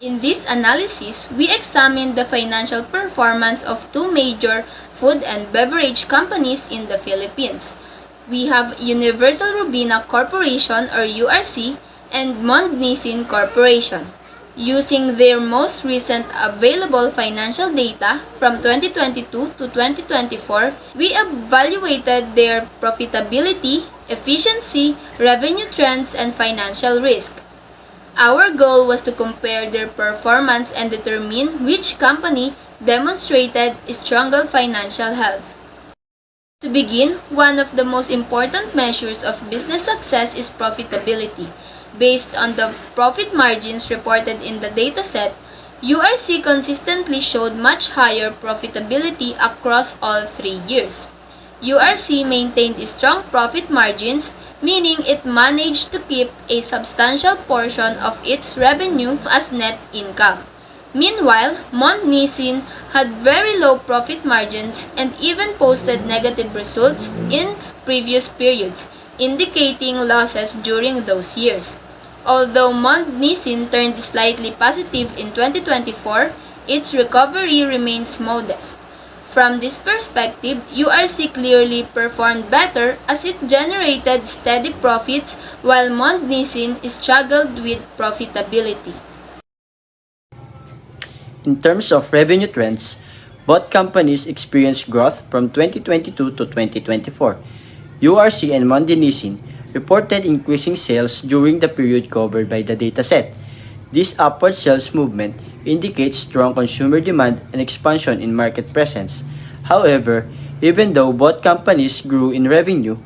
In this analysis, we examined the financial performance of two major food and beverage companies in the Philippines. We have Universal Robina Corporation or URC and Mond Nissin Corporation. Using their most recent available financial data from 2022 to 2024, we evaluated their profitability, efficiency, revenue trends, and financial risk. Our goal was to compare their performance and determine which company demonstrated stronger financial health. To begin, one of the most important measures of business success is profitability. Based on the profit margins reported in the dataset, URC consistently showed much higher profitability across all 3 years. URC maintained strong profit margins, meaning it managed to keep a substantial portion of its revenue as net income. Meanwhile, Mont Nissin had very low profit margins and even posted negative results in previous periods, indicating losses during those years. Although Mont Nissin turned slightly positive in 2024, its recovery remains modest. From this perspective, URC clearly performed better as it generated steady profits while Mont Nissin struggled with profitability. In terms of revenue trends, both companies experienced growth from 2022 to 2024. URC and Mont Nissin reported increasing sales during the period covered by the dataset. This upward sales movement indicates strong consumer demand and expansion in market presence. However, even though both companies grew in revenue,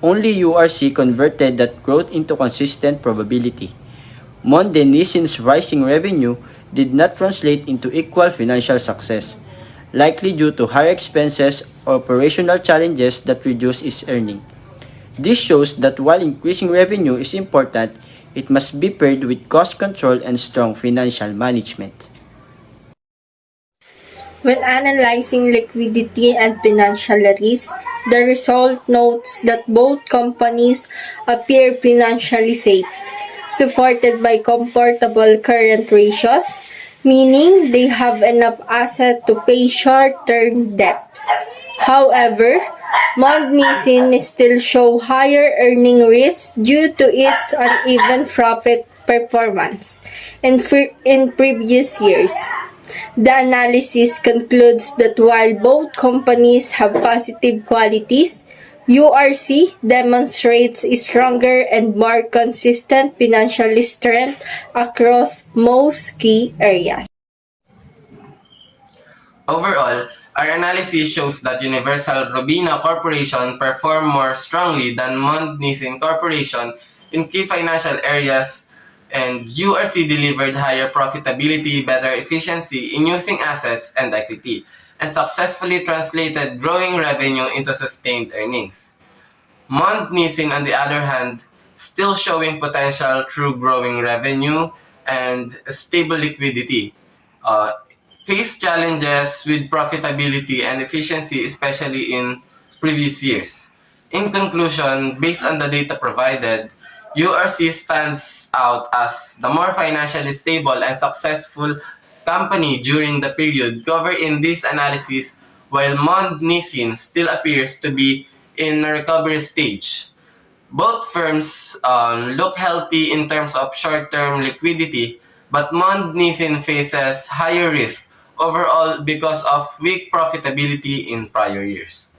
only URC converted that growth into consistent probability. Mont Nissin's rising revenue did not translate into equal financial success, likely due to higher expenses or operational challenges that reduced its earning. This shows that while increasing revenue is important, it must be paired with cost control and strong financial management. When analyzing liquidity and financial risk, the result notes that both companies appear financially safe, supported by comfortable current ratios, meaning they have enough asset to pay short-term debts. However, Mont Nissin still show higher earning risks due to its uneven profit performance in previous years. The analysis concludes that while both companies have positive qualities, URC demonstrates stronger and more consistent financial strength across most key areas. Overall, our analysis shows that Universal Robina Corporation performed more strongly than Mont Nissin Corporation in key financial areas, and URC delivered higher profitability, better efficiency in using assets and equity, and successfully translated growing revenue into sustained earnings. Mont Nissin, on the other hand, still showing potential through growing revenue and stable liquidity. Face challenges with profitability and efficiency, especially in previous years. In conclusion, based on the data provided, URC stands out as the more financially stable and successful company during the period covered in this analysis, while Mont Nissin still appears to be in a recovery stage. Both firms look healthy in terms of short-term liquidity, but Mont Nissin faces higher risk overall because of weak profitability in prior years.